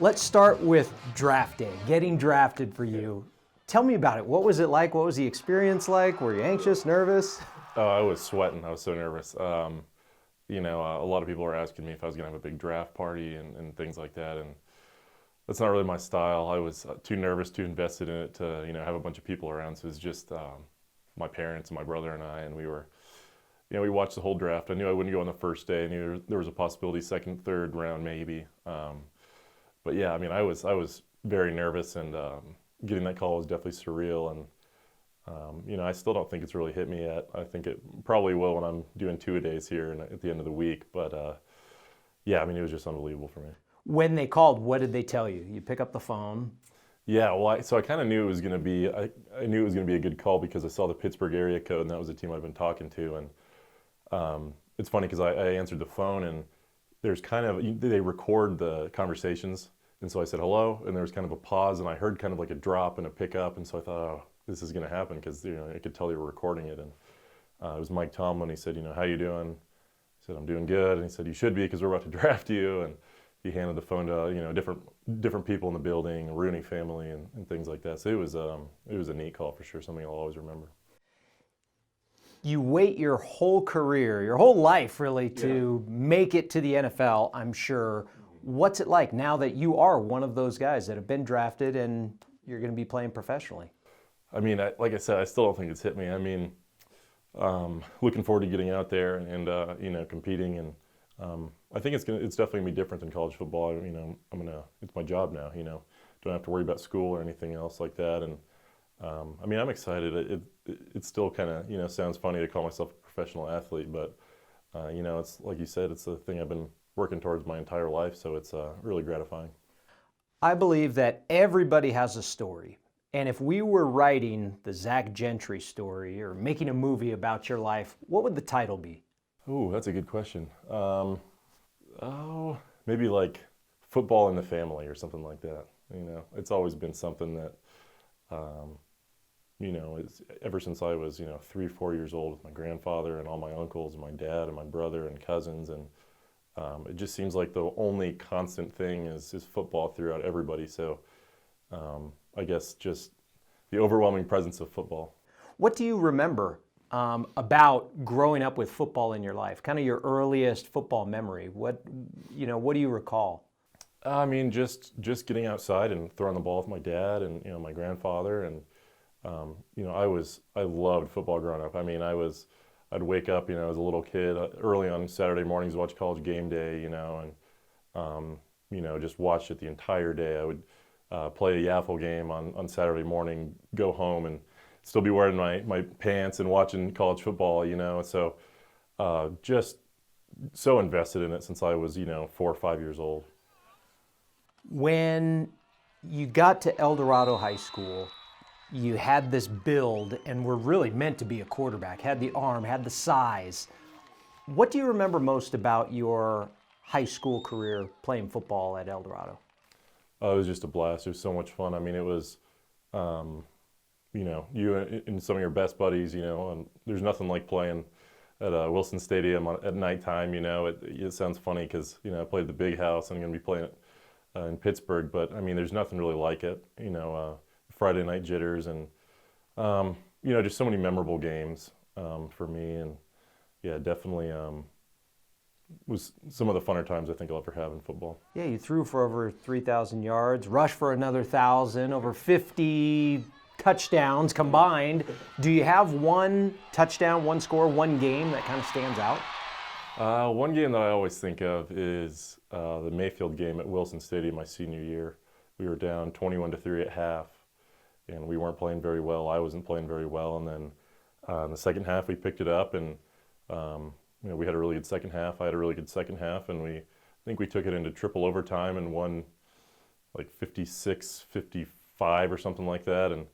Let's start with draft day, getting drafted for you. Tell me about it. What was it like? What was the experience like? Were you anxious, nervous? Oh, I was sweating. I was so nervous. A lot of people were asking me if I was going to have a big draft party and things like that, and that's not really my style. I was too nervous, too invested in it to, have a bunch of people around. So it was just my parents and my brother and I, and we watched the whole draft. I knew I wouldn't go on the first day. I knew there was a possibility second, third round maybe. But yeah, I was very nervous, and getting that call was definitely surreal. And I still don't think it's really hit me yet. I think it probably will when I'm doing two-a-days here and at the end of the week. But it was just unbelievable for me. When they called, what did they tell you? You pick up the phone. Yeah, well, so I kind of knew it was going to be. I knew it was going to be a good call because I saw the Pittsburgh area code, and that was the team I'd been talking to. And it's funny because I answered the phone, and there's they record the conversations, and so I said hello, and there was kind of a pause, and I heard kind of like a drop and a pickup, and so I thought, oh, this is going to happen because I could tell they were recording it. And it was Mike Tomlin. He said, how you doing? I said, I'm doing good. And he said, you should be because we're about to draft you. And he handed the phone to different people in the building, Rooney family, and things like that. So it was a neat call for sure. Something I'll always remember. You wait your whole career, your whole life really, to make it to the NFL, I'm sure. What's it like now that you are one of those guys that have been drafted and you're going to be playing professionally? Like I said, I still don't think it's hit me. Looking forward to getting out there and competing, and I think it's definitely gonna be different than college football. It's my job now. Don't have to worry about school or anything else like that. And I'm excited. It still kind of sounds funny to call myself a professional athlete, but it's like you said, it's the thing I've been working towards my entire life. So it's really gratifying. I believe that everybody has a story. And if we were writing the Zach Gentry story or making a movie about your life, what would the title be? Oh, that's a good question. Maybe like Football in the Family or something like that. It's always been something that, ever since I was, 3, 4 years old with my grandfather and all my uncles and my dad and my brother and cousins. And it just seems like the only constant thing is football throughout everybody. So I guess just the overwhelming presence of football. What do you remember about growing up with football in your life? Kind of your earliest football memory. What do you recall? Just getting outside and throwing the ball with my dad and my grandfather, and I loved football growing up. I'd wake up as a little kid early on Saturday mornings, watch College Game Day, just watch it the entire day. I would play a Yaffle game on Saturday morning, go home and still be wearing my pants and watching college football, So just so invested in it since I was, 4 or 5 years old. When you got to El Dorado High School, you had this build and were really meant to be a quarterback, had the arm, had the size. What do you remember most about your high school career playing football at El Dorado? It was just a blast. It was so much fun. It was, you and some of your best buddies, and there's nothing like playing at Wilson Stadium at nighttime. It sounds funny because, I played the big house and I'm going to be playing it in Pittsburgh, but there's nothing really like it. Friday night jitters and, just so many memorable games for me. And yeah, definitely was some of the funner times I think I'll ever have in football. Yeah, you threw for over 3,000 yards, rushed for another 1,000, over 50 touchdowns combined. Do you have one touchdown, one score, one game that kind of stands out? One game that I always think of is the Mayfield game at Wilson Stadium my senior year. We were down 21-3 at half, and we weren't playing very well. I wasn't playing very well, and then in the second half we picked it up, and we had a really good second half. I had a really good second half, and I think we took it into triple overtime and won like 56-55 or something like that. And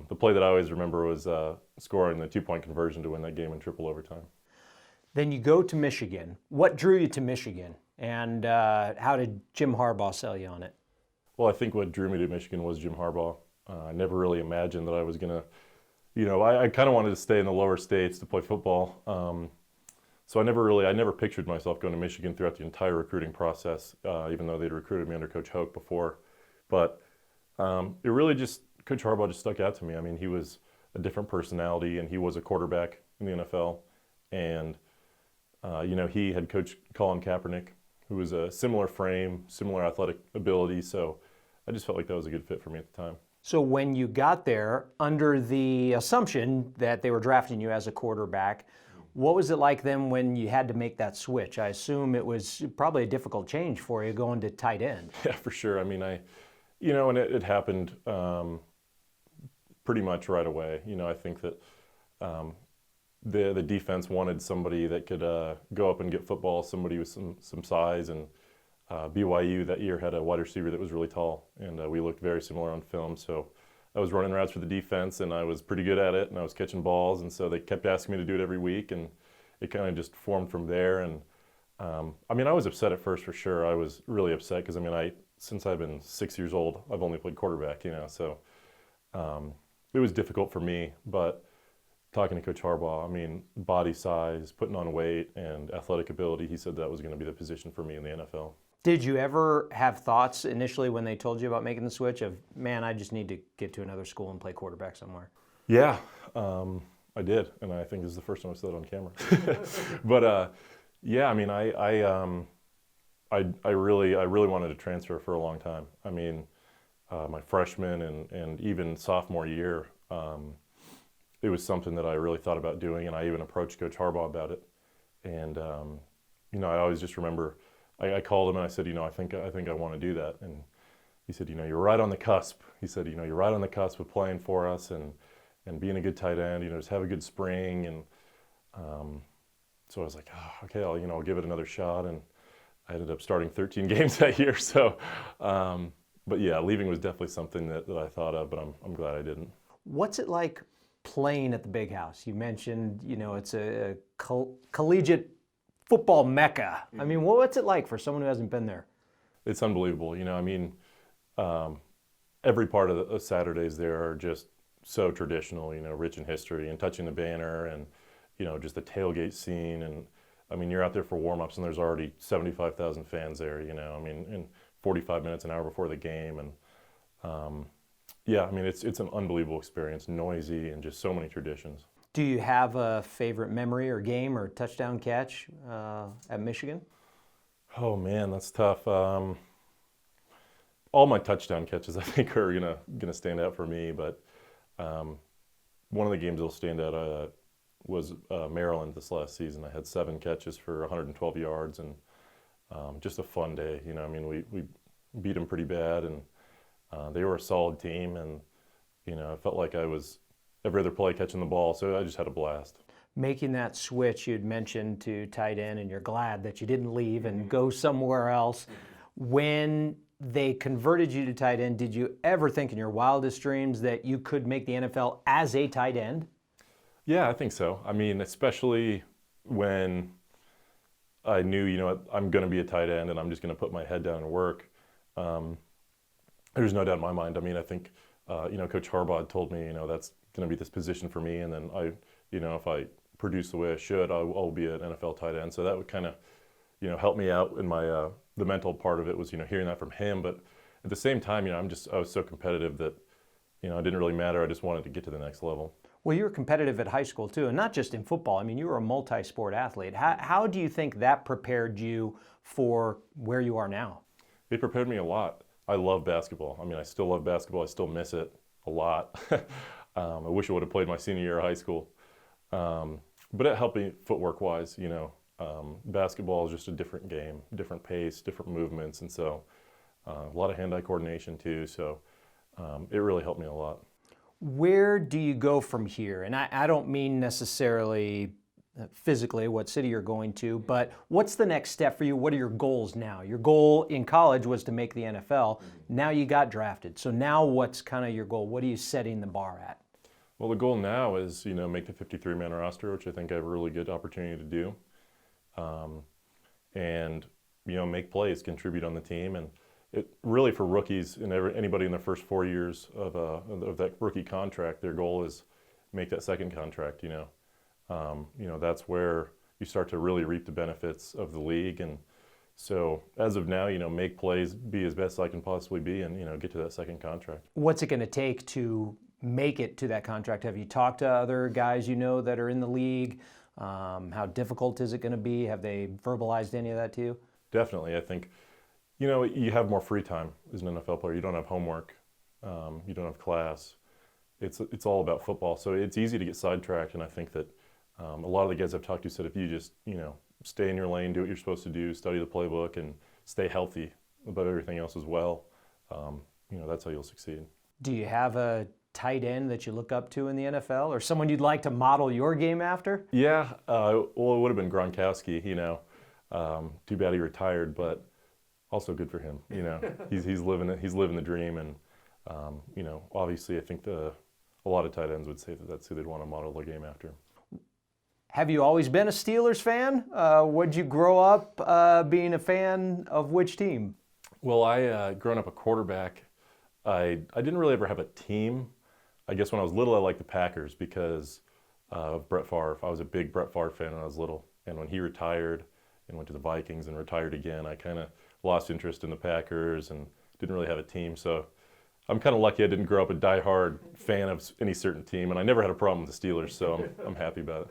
the play that I always remember was scoring the 2-point conversion to win that game in triple overtime. Then you go to Michigan. What drew you to Michigan, and how did Jim Harbaugh sell you on it? Well, I think what drew me to Michigan was Jim Harbaugh. I never really imagined that I was going to, I kind of wanted to stay in the lower states to play football. So I never pictured myself going to Michigan throughout the entire recruiting process, even though they'd recruited me under Coach Hoke before. But it really just, Coach Harbaugh just stuck out to me. I mean, he was a different personality, and he was a quarterback in the NFL. And, he had coached Colin Kaepernick, who was a similar frame, similar athletic ability. So I just felt like that was a good fit for me at the time. So when you got there, under the assumption that they were drafting you as a quarterback, what was it like then when you had to make that switch? I assume it was probably a difficult change for you going to tight end. Yeah, for sure. I mean, and it happened pretty much right away. I think that the defense wanted somebody that could go up and get football, somebody with some size, and BYU that year had a wide receiver that was really tall, and we looked very similar on film. So I was running routes for the defense, and I was pretty good at it, and I was catching balls, and so they kept asking me to do it every week, and it kind of just formed from there. And I was upset at first for sure. I was really upset because since I've been 6 years old, I've only played quarterback, so it was difficult for me. But talking to Coach Harbaugh, body size, putting on weight, and athletic ability, he said that was going to be the position for me in the NFL. Did you ever have thoughts initially when they told you about making the switch of, man, I just need to get to another school and play quarterback somewhere? Yeah, I did, and I think this is the first time I said it on camera. But yeah, I really wanted to transfer for a long time. My freshman and even sophomore year, it was something that I really thought about doing, and I even approached Coach Harbaugh about it. And I always just remember I called him and I said, I think I want to do that. And he said, you're right on the cusp. He said, you're right on the cusp of playing for us and being a good tight end. Just have a good spring. And so I was like, okay, I'll give it another shot. And I ended up starting 13 games that year. So, but yeah, leaving was definitely something that I thought of, but I'm glad I didn't. What's it like playing at the Big House? You mentioned, it's a collegiate football mecca. What's it like for someone who hasn't been there? It's unbelievable. Every part of the Saturdays there are just so traditional, rich in history, and touching the banner, and, just the tailgate scene. And you're out there for warm-ups and there's already 75,000 fans there, in 45 minutes, an hour before the game. And yeah, it's an unbelievable experience, noisy, and just so many traditions. Do you have a favorite memory or game or touchdown catch at Michigan? Oh man, that's tough. All my touchdown catches, I think, are gonna stand out for me. But one of the games that'll stand out was Maryland this last season. I had 7 catches for 112 yards, and just a fun day. We beat them pretty bad, and they were a solid team, and I felt like I was every other play catching the ball, so I just had a blast. Making that switch you'd mentioned to tight end, and you're glad that you didn't leave and go somewhere else. When they converted you to tight end, did you ever think in your wildest dreams that you could make the NFL as a tight end? Yeah, I think so. Especially when I knew, I'm going to be a tight end and I'm just going to put my head down and work. There's no doubt in my mind. I think, Coach Harbaugh had told me, that's going to be this position for me, and then if I produce the way I should, I'll be an NFL tight end. So that would kind of, help me out in my the mental part of it was hearing that from him. But at the same time, I was so competitive that it didn't really matter. I just wanted to get to the next level. Well, you were competitive at high school too, and not just in football. You were a multi-sport athlete. How do you think that prepared you for where you are now? It prepared me a lot. I love basketball. I still love basketball. I still miss it a lot. I wish I would have played my senior year of high school. But it helped me footwork-wise, Basketball is just a different game, different pace, different movements, and so a lot of hand-eye coordination too, so it really helped me a lot. Where do you go from here? And I don't mean necessarily physically what city you're going to, but what's the next step for you? What are your goals now? Your goal in college was to make the NFL. Now you got drafted. So now what's kind of your goal? What are you setting the bar at? Well, the goal now is, make the 53-man roster, which I think I have a really good opportunity to do. And, make plays, contribute on the team. And it really, for rookies and anybody in their first 4 years of that rookie contract, their goal is make that second contract, That's where, you start to really reap the benefits of the league. And so as of now, make plays, be as best I can possibly be, and get to that second contract. What's it going to take to make it to that contract? Have you talked to other guys that are in the league? How difficult is it going to be? Have they verbalized any of that to you? Definitely. I think, you have more free time as an NFL player. You don't have homework. You don't have class. It's all about football. So it's easy to get sidetracked. And I think that a lot of the guys I've talked to said if you just, stay in your lane, do what you're supposed to do, study the playbook, and stay healthy about everything else as well, that's how you'll succeed. Do you have a tight end that you look up to in the NFL, or someone you'd like to model your game after? Yeah, well, it would have been Gronkowski. Too bad he retired, but also good for him. He's living the dream, and obviously I think a lot of tight ends would say that that's who they'd want to model their game after. Have you always been a Steelers fan? Would you grow up being a fan of which team? Well, I growing up a quarterback, I didn't really ever have a team. I guess when I was little, I liked the Packers because of Brett Favre. I was a big Brett Favre fan when I was little. And when he retired and went to the Vikings and retired again, I kind of lost interest in the Packers and didn't really have a team. So I'm kind of lucky I didn't grow up a diehard fan of any certain team. And I never had a problem with the Steelers, so I'm happy about it.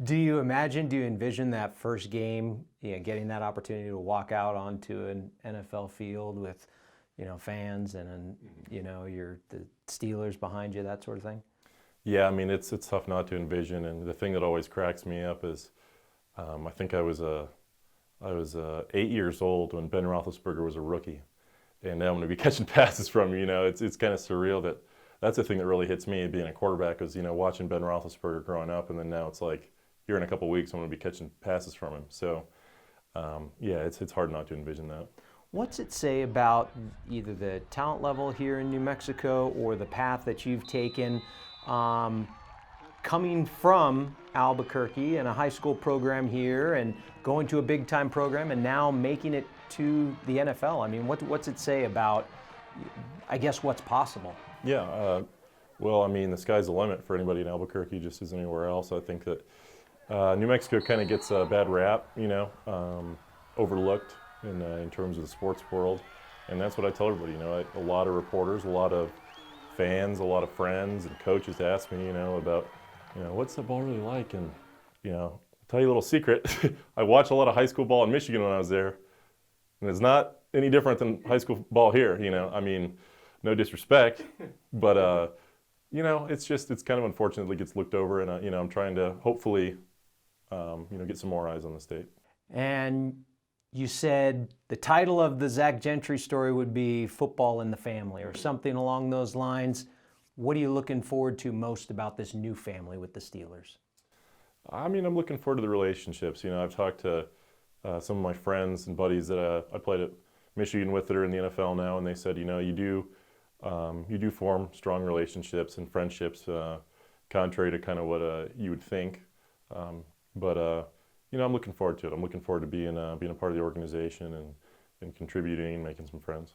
Do you envision that first game, getting that opportunity to walk out onto an NFL field with fans and the Steelers behind you, that sort of thing? Yeah, I mean it's tough not to envision, and the thing that always cracks me up is I think I was 8 years old when Ben Roethlisberger was a rookie, and now I'm going to be catching passes from him. It's kind of surreal. That's the thing that really hits me being a quarterback is watching Ben Roethlisberger growing up, and then now it's like here in a couple of weeks I'm going to be catching passes from him. So it's hard not to envision that. What's it say about either the talent level here in New Mexico or the path that you've taken coming from Albuquerque and a high school program here and going to a big-time program and now making it to the NFL? I mean, what's it say about, I guess, what's possible? Yeah, well, I mean, the sky's the limit for anybody in Albuquerque just as anywhere else. I think that New Mexico kind of gets a bad rap, overlooked in terms of the sports world, and that's what I tell everybody. A lot of reporters, a lot of fans, a lot of friends and coaches ask me, about, what's the ball really like? And I'll tell you a little secret. I watched a lot of high school ball in Michigan when I was there, and it's not any different than high school ball here. I mean, no disrespect, but it's kind of unfortunately gets looked over, and I'm trying to hopefully get some more eyes on the state. And you said the title of the Zach Gentry story would be Football in the Family or something along those lines. What are you looking forward to most about this new family with the Steelers? I mean, I'm looking forward to the relationships. I've talked to some of my friends and buddies that I played at Michigan with that are in the NFL now, and they said, you do form strong relationships and friendships, contrary to kind of what you would think. But I'm looking forward to it. I'm looking forward to being a part of the organization and contributing and making some friends.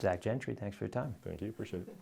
Zach Gentry, thanks for your time. Thank you. Appreciate it.